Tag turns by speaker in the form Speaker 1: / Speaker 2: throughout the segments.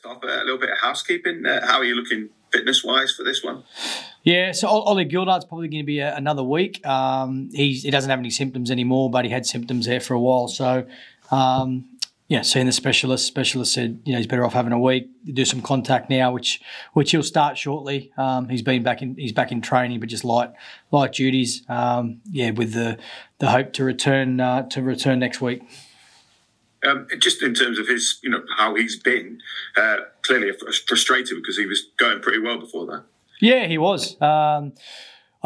Speaker 1: off, a little bit of housekeeping. How are you looking fitness-wise for this one?
Speaker 2: Yeah, so Ollie Gildard's probably going to be another week. He doesn't have any symptoms anymore, but he had symptoms there for a while. So, seeing the specialist said, he's better off having a week. Do some contact now, which he'll start shortly. He's back in training, but just light duties. With the hope to return next week.
Speaker 1: Just in terms of his, how he's been, clearly frustrated because he was going pretty well before that.
Speaker 2: Yeah, he was. I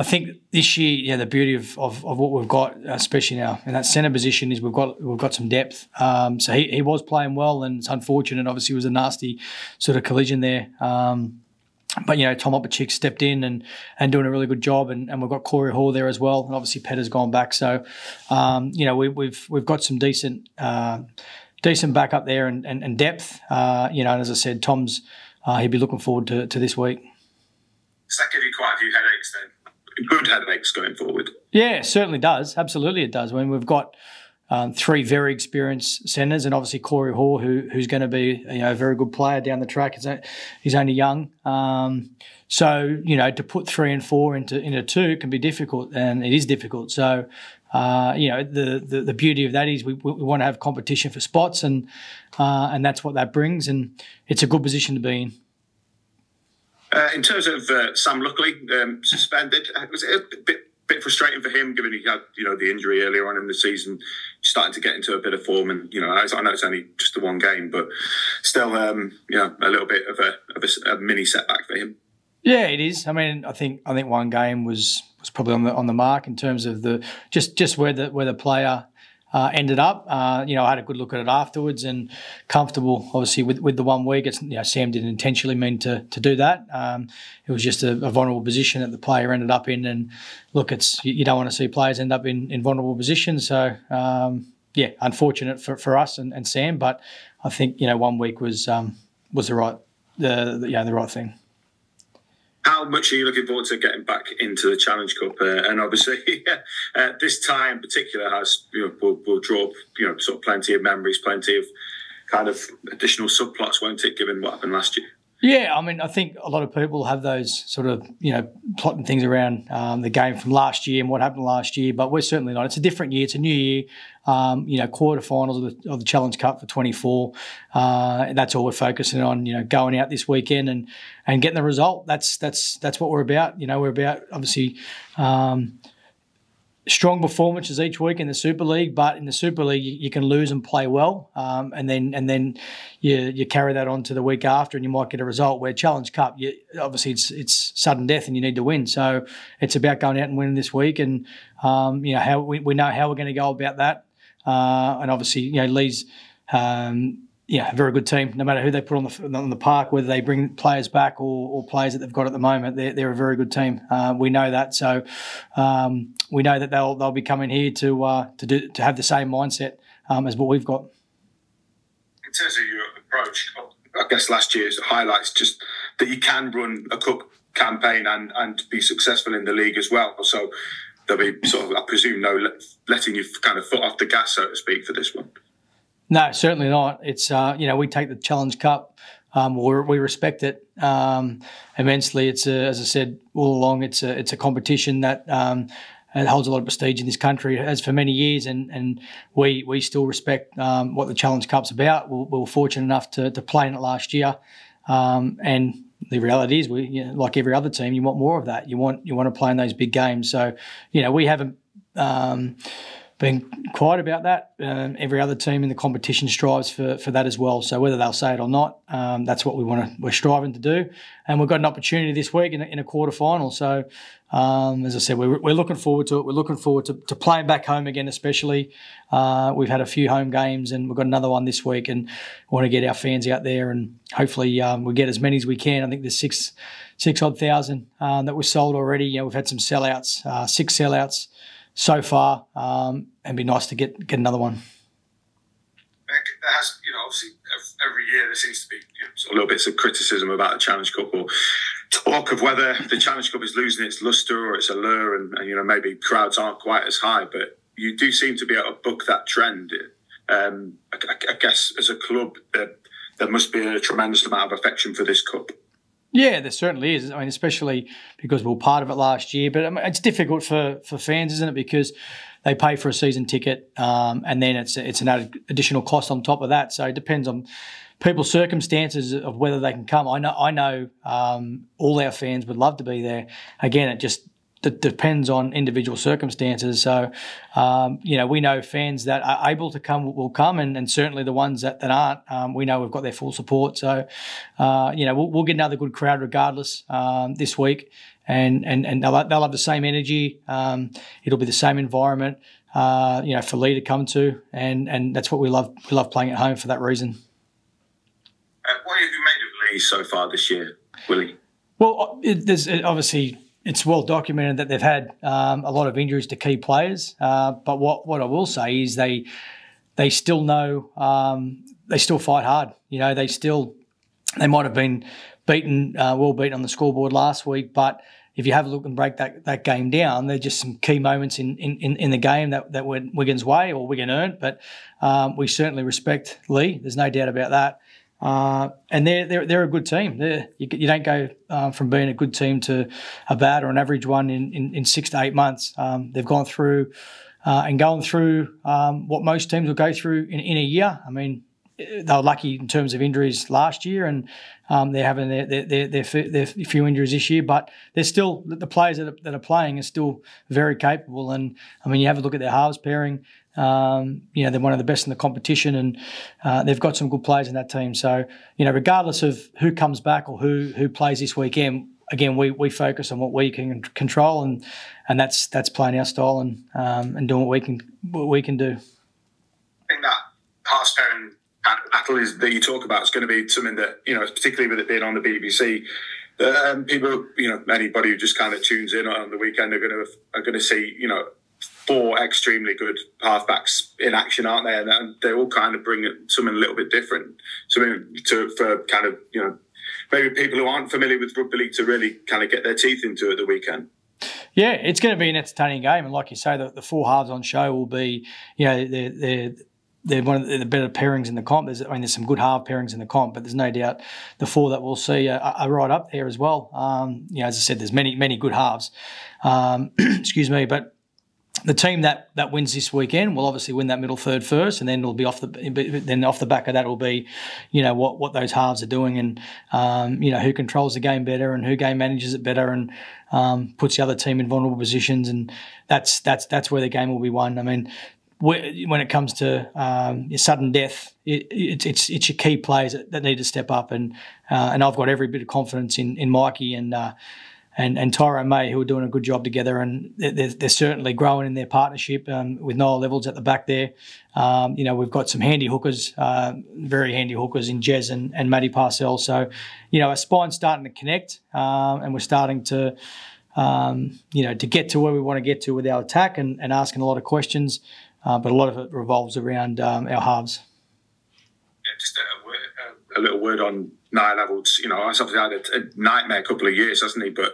Speaker 2: think this year, the beauty of what we've got, especially now in that centre position, is we've got some depth. So he was playing well, and it's unfortunate. Obviously, it was a nasty sort of collision there. But Tom Opachik stepped in and doing a really good job, and we've got Corey Hall there as well, and obviously Petter's gone back. So we've got some decent back up there and depth. And as I said, Tom's he'd be looking forward to this week.
Speaker 1: Does that give you quite a few headaches then? Good headaches going forward.
Speaker 2: Yeah, it certainly does. Absolutely, it does. We've got three very experienced centres, and obviously Corey Hall, who's going to be a very good player down the track. He's only young, so to put 3 and 4 into 2 can be difficult, and it is difficult. So the beauty of that is we want to have competition for spots, and that's what that brings, and it's a good position to be in.
Speaker 1: In terms of Sam Luckley, suspended, was it a bit frustrating for him, given he had the injury earlier on in the season, starting to get into a bit of form, and I know it's only just the one game, but still, a little bit of a mini setback for him.
Speaker 2: Yeah, it is. I mean, I think one game was probably on the mark in terms of the just where the player ended up. I had a good look at it afterwards, and comfortable, obviously, with the 1 week. It's, Sam didn't intentionally mean to do that. It was just a vulnerable position that the player ended up in. And look, you don't want to see players end up in vulnerable positions. So, unfortunate for us and Sam. But I think 1 week was the right thing.
Speaker 1: How much are you looking forward to getting back into the Challenge Cup? And obviously, this time in particular will draw sort of plenty of memories, plenty of kind of additional subplots, won't it? Given what happened last year.
Speaker 2: Yeah, I mean, I think a lot of people have those sort of plotting things around the game from last year and what happened last year, but we're certainly not. It's a different year. It's a new year. Quarterfinals of the Challenge Cup for 24. That's all we're focusing on. Going out this weekend and getting the result. That's what we're about. We're about obviously strong performances each week in the Super League, but in the Super League you can lose and play well, and then you carry that on to the week after, and you might get a result. Where Challenge Cup, obviously it's sudden death, and you need to win. So it's about going out and winning this week, and how we know how we're going to go about that. And obviously, Leigh's a very good team. No matter who they put on the park, whether they bring players back or players that they've got at the moment, they're a very good team. We know that, so we know that they'll be coming here to have the same mindset as what we've got.
Speaker 1: In terms of your approach, I guess last year's highlights just that you can run a cup campaign and be successful in the league as well. So there'll be sort of, I presume, no letting you kind of foot off the gas, so to speak, for this one.
Speaker 2: No, certainly not. It's we take the Challenge Cup. We respect it immensely. It's as I said all along, it's a competition that it holds a lot of prestige in this country. It has for many years, and we still respect what the Challenge Cup's about. We were fortunate enough to play in it last year, and the reality is, like every other team, you want more of that. You want to play in those big games. So we haven't been quiet about that. Every other team in the competition strives for that as well. So whether they'll say it or not, that's what we're striving to do. And we've got an opportunity this week in a quarter final. So as I said, we're looking forward to it. We're looking forward to playing back home again, especially. We've had a few home games, and we've got another one this week, and want to get our fans out there, and hopefully we get as many as we can. I think there's six odd thousand that were sold already. We've had some sellouts, 6 sellouts so far, and it'd be nice to get another one.
Speaker 1: There has, obviously every year there seems to be a little bits of criticism about the Challenge Cup, or talk of whether the Challenge Cup is losing its lustre or its allure, and maybe crowds aren't quite as high. But you do seem to be able to buck that trend. I guess as a club, the there must be a tremendous amount of affection for this cup.
Speaker 2: Yeah, there certainly is. I mean, especially because we were part of it last year. But I mean, it's difficult for fans, isn't it? Because they pay for a season ticket, and then it's an additional cost on top of that. So it depends on people's circumstances of whether they can come. I know all our fans would love to be there. Again, it depends on individual circumstances. So, we know fans that are able to come will come, and certainly the ones that aren't, we know we've got their full support. So, we'll get another good crowd regardless this week, and they'll have the same energy. It'll be the same environment, for Leigh to come to, and that's what we love. We love playing at home for that reason.
Speaker 1: What have you made of Leigh so far this year, Willie?
Speaker 2: Well, obviously. It's well documented that they've had a lot of injuries to key players. But what I will say is they still know they still fight hard. They might have been well beaten on the scoreboard last week, but if you have a look and break that game down, there's just some key moments in the game that went Wigan's way or Wigan earned. But we certainly respect Leigh. There's no doubt about that. And they're a good team. You don't go from being a good team to a bad or an average one in 6 to 8 months. They've gone through what most teams will go through in a year. I mean, they were lucky in terms of injuries last year, and they're having their few injuries this year. But they're still the players that are playing are still very capable. And I mean, you have a look at their halves pairing. They're one of the best in the competition, and they've got some good players in that team. So, regardless of who comes back or who plays this weekend, again, we focus on what we can control, and that's playing our style and doing what we can do.
Speaker 1: I think that half pairing battle that you talk about is going to be something that, particularly with it being on the BBC, that people, anybody who just kind of tunes in on the weekend are going to see, 4 extremely good halfbacks in action, aren't they? And they all kind of bring something a little bit different, something for kind of, maybe people who aren't familiar with rugby league to really kind of get their teeth into at the weekend. Yeah,
Speaker 2: it's going to be an entertaining game, and like you say, the 4 halves on show will be, they're one of the better pairings in the comp. There's some good half pairings in the comp, but there's no doubt the 4 that we'll see are right up there as well. As I said, there's many good halves. Excuse me, but the team that wins this weekend will obviously win that middle third first, and then it'll be off the back of that will be, what those halves are doing, and who controls the game better and who game manages it better and puts the other team in vulnerable positions, and that's where the game will be won. I mean, when it comes to sudden death, it's your key players that need to step up, and I've got every bit of confidence in Mikey and Tyrone May, who are doing a good job together, and they're certainly growing in their partnership with Noel Levels at the back there. We've got some handy hookers, very handy hookers in Jez and Matty Parcell. So, our spine's starting to connect, and we're starting to, to get to where we want to get to with our attack and asking a lot of questions, but a lot of it revolves around our halves.
Speaker 1: Yeah, just a little word on Niall Levels. He's obviously had a nightmare couple of years, hasn't he? But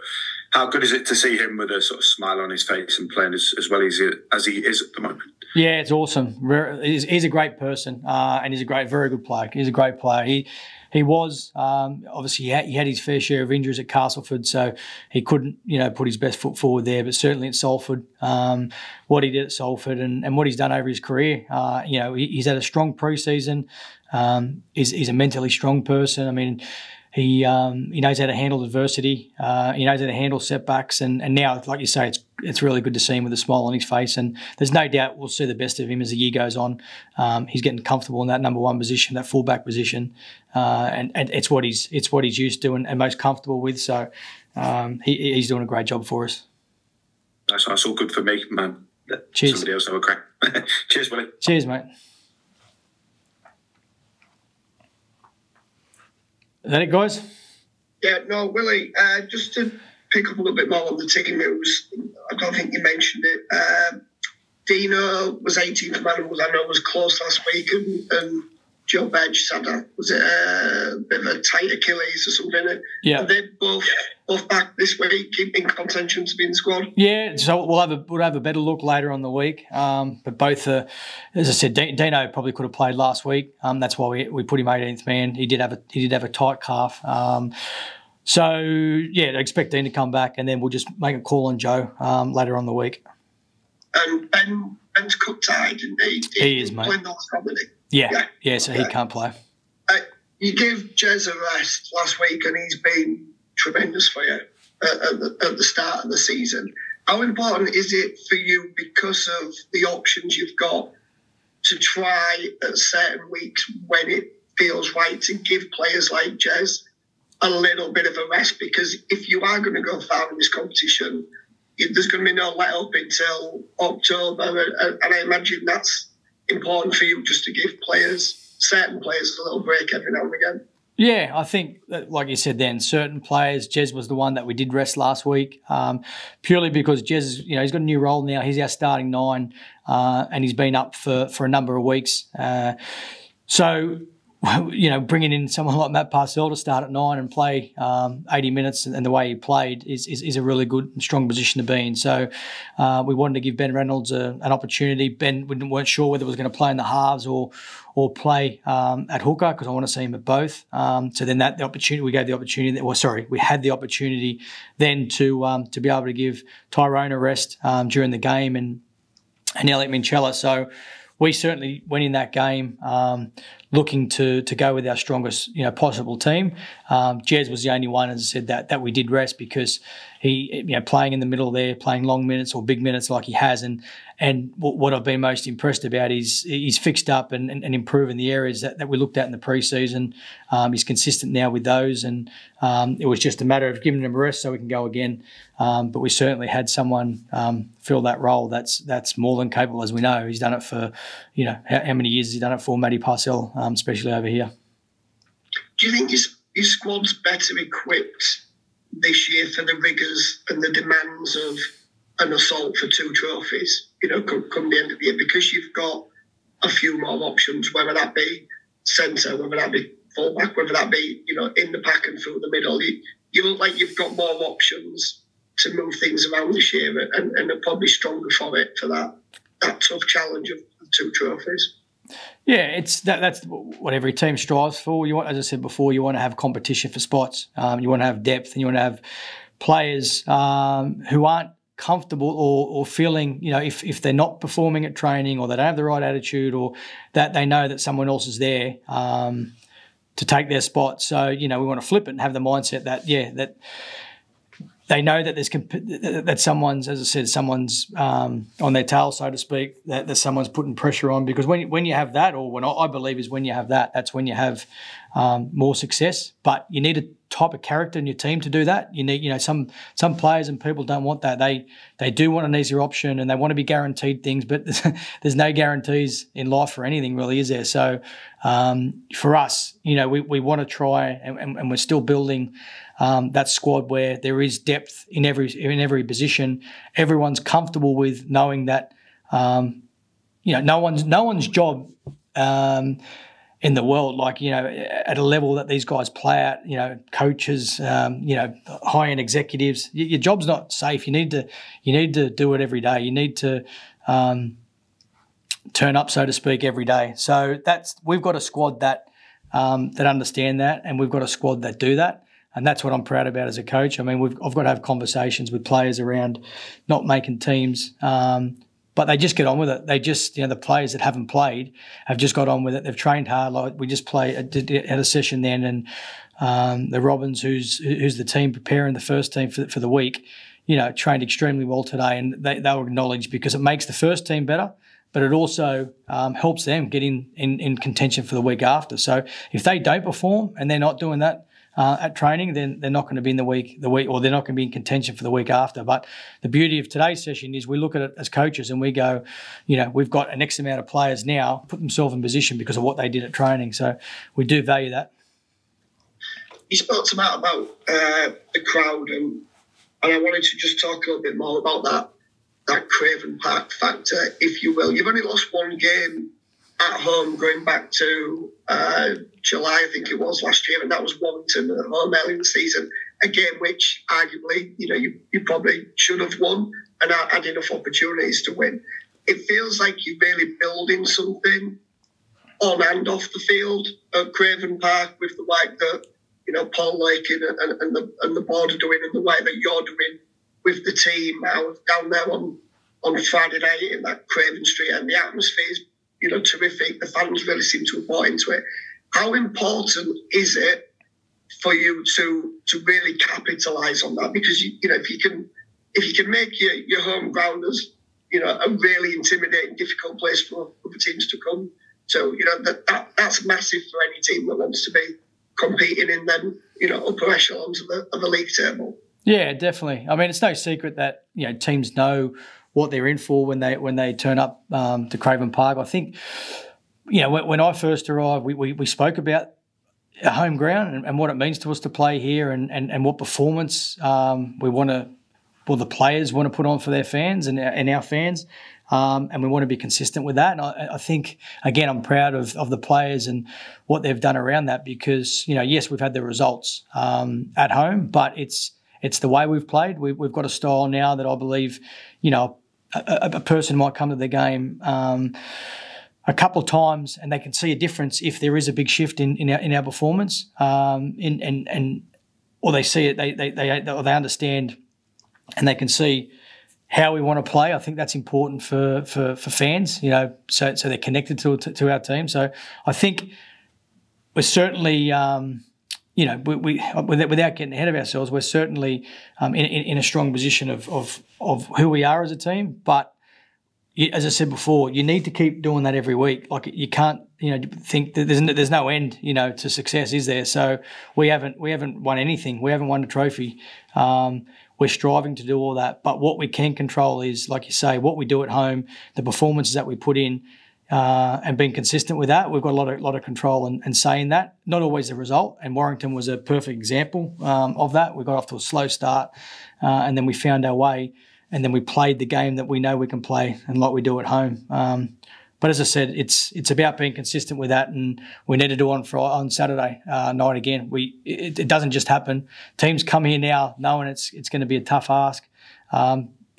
Speaker 1: how good is it to see him with a sort of smile on his face and playing as well as he is at the moment? Yeah,
Speaker 2: it's awesome. He's a great person, and he's a very good player. He's a great player. He was obviously he had his fair share of injuries at Castleford, so he couldn't put his best foot forward there. But certainly at Salford, what he did at Salford and what he's done over his career, he's had a strong pre-season. He's a mentally strong person. I mean, he knows how to handle adversity. He knows how to handle setbacks, and now, like you say, it's really good to see him with a smile on his face. And there's no doubt we'll see the best of him as the year goes on. He's getting comfortable in that number 1 position, that fullback position, and it's what he's used to and most comfortable with. So he's doing a great job for us.
Speaker 1: That's all good for me, man.
Speaker 2: Cheers.
Speaker 1: Somebody else have a crack. Cheers, Willie.
Speaker 2: Cheers, mate. Is that it, guys?
Speaker 3: Yeah, no, Willie, just to pick up a little bit more on the team news, I don't think you mentioned it. Dino was 18th man, I know was close last week, and Joe Bedge had a bit of a tight Achilles or something.
Speaker 2: Yeah.
Speaker 3: Are they both back this week in contention to be in the squad?
Speaker 2: Yeah, so we'll have a better look later on the week. But both, as I said, Dino probably could have played last week. That's why we put him 18th man. He did have a tight calf. So yeah, I expect Dean to come back, and then we'll just make a call on Joe later on the week.
Speaker 3: And Ben's cut tied, didn't he?
Speaker 2: He is, mate.
Speaker 3: Playing North Comedy.
Speaker 2: Yeah, so he can't play.
Speaker 3: You gave Jez a rest last week, and he's been tremendous for you at the start of the season. How important is it for you, because of the options you've got, to try at certain weeks when it feels right to give players like Jez a little bit of a rest? Because if you are going to go far in this competition, there's going to be no let up until October, and I imagine that's important for you, just to give certain players a little break every now and again.
Speaker 2: Yeah, I think, like you said then, certain players, Jez was the one that we did rest last week, purely because Jez, he's got a new role now. He's our starting 9, and he's been up for a number of weeks. So, bringing in someone like Matt Parcell to start at 9 and play 80 minutes, and the way he played is a really good and strong position to be in. So we wanted to give Ben Reynolds an opportunity. Ben, we weren't sure whether he was going to play in the halves or play at hooker, because I want to see him at both. So then we had the opportunity then to be able to give Tyrone a rest during the game, and Elliot Minchella. So we certainly went in that game looking to go with our strongest possible team. Jez was the only one, as I said, that we did rest, because he playing in the middle there, playing long minutes or big minutes like he has, and what I've been most impressed about is he's fixed up and improving the areas that we looked at in the pre-season. He's consistent now with those, and it was just a matter of giving him a rest so we can go again. But we certainly had someone fill that role that's more than capable, as we know. He's done it for, how many years has he done it for, Matty Parcell, especially over here.
Speaker 3: Do you think your squad's better equipped this year for the rigours and the demands of an assault for 2 trophies, come the end of the year, because you've got a few more options, whether that be centre, whether that be fullback, whether that be, in the pack and through the middle? You look like you've got more options to move things around this year, and are probably stronger for that tough challenge of 2 trophies.
Speaker 2: Yeah, that's what every team strives for. You want, as I said before, you want to have competition for spots. You want to have depth, and you want to have players who aren't comfortable or feeling, if they're not performing at training, or they don't have the right attitude, or that they know that someone else is there to take their spot. So, we want to flip it and have the mindset that they know that that someone's, as I said, someone's on their tail, so to speak, that someone's putting pressure on. Because when you have that, or when I believe is when you have that, that's when you have more success. But you need a type of character in your team to do that. You need, some players and people don't want that. They do want an easier option, and they want to be guaranteed things, but there's no guarantees in life for anything, really, is there? So for us, we want to try, and we're still building that squad where there is depth in every position. Everyone's comfortable with knowing that no one's job in the world, at a level that these guys play at, coaches, high-end executives. Your job's not safe. You need to do it every day. You need to turn up, so to speak, every day. So we've got a squad that understand that, and we've got a squad that do that. And that's what I'm proud about as a coach. I mean, I've got to have conversations with players around not making teams, but they just get on with it. They just, the players that haven't played have just got on with it. They've trained hard. Like we just had a session then, and the Robins, who's the team preparing the first team for the week, trained extremely well today, and they were acknowledged, because it makes the first team better, but it also helps them get in contention for the week after. So if they don't perform and they're not doing that at training, then they're not going to be in the week, or they're not going to be in contention for the week after. But the beauty of today's session is we look at it as coaches and we go, we've got an X amount of players now put themselves in position because of what they did at training. So we do value that.
Speaker 3: You spoke about the crowd, and I wanted to just talk a little bit more about that Craven Park factor, if you will. You've only lost one game at home going back to July, I think it was last year, and that was Warrington at home early in the season, a game which arguably, you probably should have won and had enough opportunities to win. It feels like you're really building something on and off the field at Craven Park with the work that Paul Leigh and the board are doing, and the way that you're doing with the team. I was down there on Friday night in that Craven Street, and the atmosphere is terrific. The fans really seem to have bought into it. How important is it for you to really capitalise on that? Because if you can make your home ground as a really intimidating, difficult place for other teams to come. So that's massive for any team that wants to be competing in them upper echelons of the league table. Yeah,
Speaker 2: definitely. I mean, it's no secret that teams know what they're in for when they turn up to Craven Park. I think when I first arrived, we spoke about our home ground and what it means to us to play here, and what performance the players want to put on for their fans and our fans, and we want to be consistent with that. And I think, again, I'm proud of the players and what they've done around that, because yes, we've had the results at home, but it's the way we've played. We've got a style now that I believe a person might come to the game a couple of times and they can see a difference if there is a big shift in our performance, or they see it, they understand. And they can see how we want to play. I think that's important for fans, so they're connected to our team. So I think we're certainly, without getting ahead of ourselves, we're certainly in a strong position of who we are as a team. But as I said before, you need to keep doing that every week. Like, you can't, think that there's no end, to success, is there? So we haven't won anything. We haven't won a trophy. We're striving to do all that, but what we can control is, like you say, what we do at home, the performances that we put in, and being consistent with that. We've got a lot of control and say in that. Not always the result, and Warrington was a perfect example of that. We got off to a slow start, and then we found our way, and then we played the game that we know we can play, and like we do at home. But as I said, it's about being consistent with that, and we need to do it on Saturday night again. It doesn't just happen. Teams come here now knowing it's going to be a tough ask.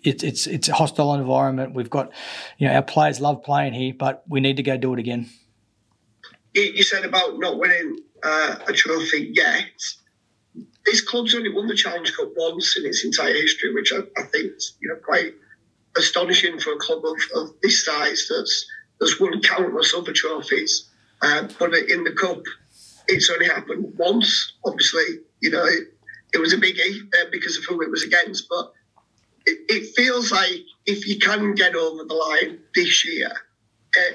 Speaker 2: It's a hostile environment. We've got, our players love playing here, but we need to go do it again.
Speaker 3: You said about not winning a trophy yet. This club's only won the Challenge Cup once in its entire history, which I think is quite astonishing for a club of this size that's won countless other trophies. But in the Cup, it's only happened once. Obviously, it was a biggie because of who it was against. But it feels like if you can get over the line this year,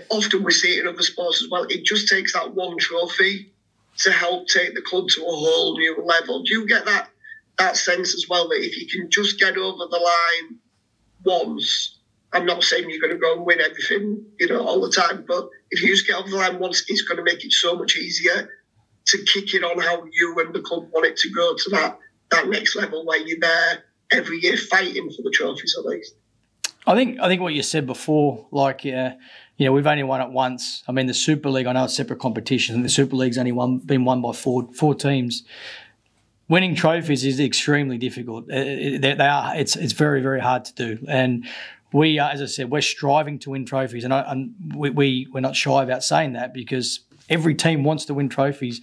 Speaker 3: often we see it in other sports as well, it just takes that one trophy to help take the club to a whole new level. Do you get that sense as well, that if you can just get over the line once, I'm not saying you're going to go and win everything, all the time, but if you just get over the line once, it's going to make it so much easier to kick it on how you and the club want it to go to that next level where you're there every year fighting for the trophies at least.
Speaker 2: I think what you said before, like, we've only won it once. I mean, the Super League, I know it's a separate competition, and the Super League's only been won by four teams. Winning trophies is extremely difficult. It's very, very hard to do. And we, as I said, we're striving to win trophies, and we're not shy about saying that, because every team wants to win trophies,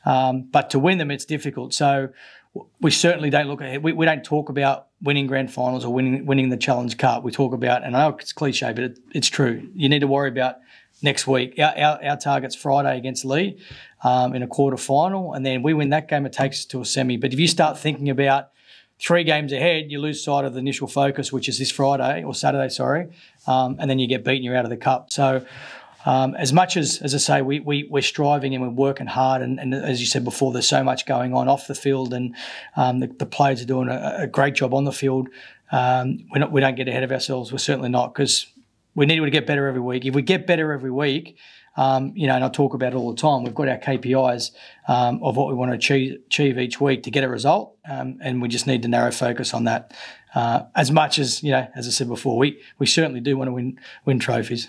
Speaker 2: but to win them, it's difficult. So we certainly don't look ahead. We don't talk about winning grand finals or winning the Challenge Cup. We talk about, and I know it's cliche, but it's true. You need to worry about next week. Our target's Friday against Leigh in a quarter final, and then we win that game, it takes us to a semi. But if you start thinking about 3 games ahead, you lose sight of the initial focus, which is this Friday or Saturday, sorry, and then you get beaten, you're out of the cup. So as much as I say, we're striving and we're working hard, and as you said before, there's so much going on off the field, and the players are doing a great job on the field. We don't get ahead of ourselves. We're certainly not, because we need to get better every week. If we get better every week, and I talk about it all the time, we've got our KPIs of what we want to achieve each week to get a result, and we just need to narrow focus on that. As much as, as I said before, we certainly do want to win trophies.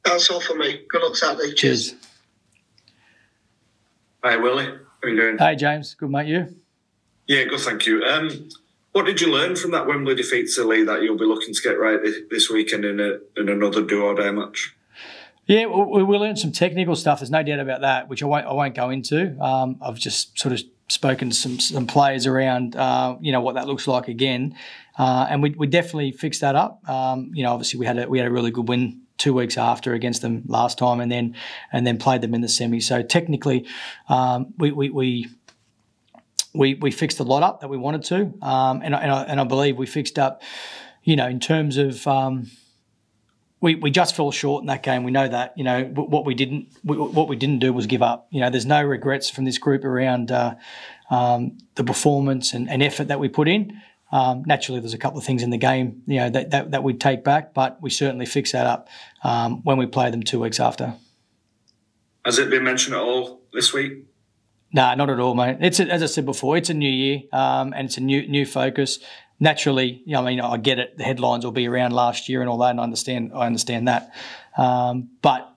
Speaker 3: That's all for me. Good luck Saturday. Cheers.
Speaker 4: Hi, Willie. How are you doing?
Speaker 2: Hey, James. Good, mate. You?
Speaker 4: Yeah, good, thank you. What did you learn from that Wembley defeat to Leigh that you'll be looking to get right this weekend in another do-or-die match?
Speaker 2: Yeah, we learned some technical stuff. There's no doubt about that, which I won't go into. I've just sort of spoken to some players around, what that looks like again, and we definitely fixed that up. Obviously we had a really good win 2 weeks after against them last time, and then played them in the semi. So technically, we fixed a lot up that we wanted to, and I believe we fixed up, in terms of. We just fell short in that game. We know that. What we didn't do was give up. There's no regrets from this group around the performance and effort that we put in. Naturally, there's a couple of things in the game, that we'd take back, but we certainly fixed that up when we played them 2 weeks after.
Speaker 4: Has it been mentioned at all this week?
Speaker 2: Nah, not at all, mate. As I said before, it's a new year, and it's a new focus. Naturally, I get it. The headlines will be around last year and all that, and I understand that. But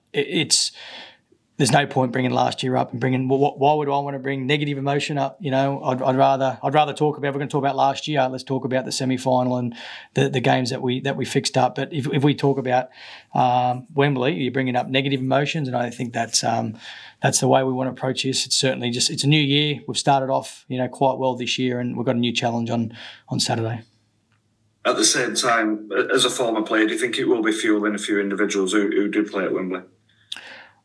Speaker 2: there's no point bringing last year up and bringing. Why would I want to bring negative emotion up? I'd rather talk about. If we're going to talk about last year, let's talk about the semi-final and the games that we fixed up. But if we talk about Wembley, you're bringing up negative emotions, and I think that's the way we want to approach this. It's certainly it's a new year. We've started off quite well this year, and we've got a new challenge on Saturday.
Speaker 4: At the same time, as a former player, do you think it will be fueling a few individuals who do play at Wembley?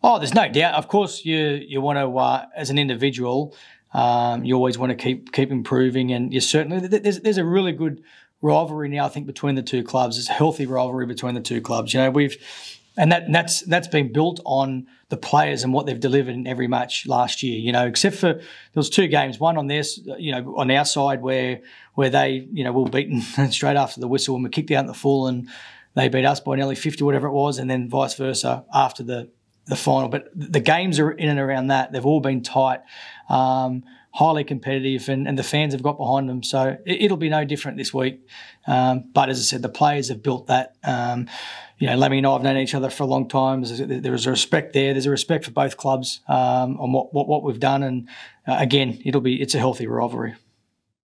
Speaker 2: Oh, there's no doubt. Of course, you want to, as an individual, you always want to keep improving, and you certainly there's a really good rivalry now. I think between the two clubs, it's a healthy rivalry between the two clubs. That's been built on the players and what they've delivered in every match last year. Except for there was 2 games, one on on our side where they were beaten straight after the whistle and we kicked out in the full, and they beat us by nearly 50, whatever it was, and then vice versa after the final. But the games are in and around that. They've all been tight, highly competitive, and the fans have got behind them. So it'll be no different this week. But as I said, the players have built that. Leigh and I have known each other for a long time. There is a respect there. There's a respect for both clubs on what we've done. And again, it's a healthy rivalry.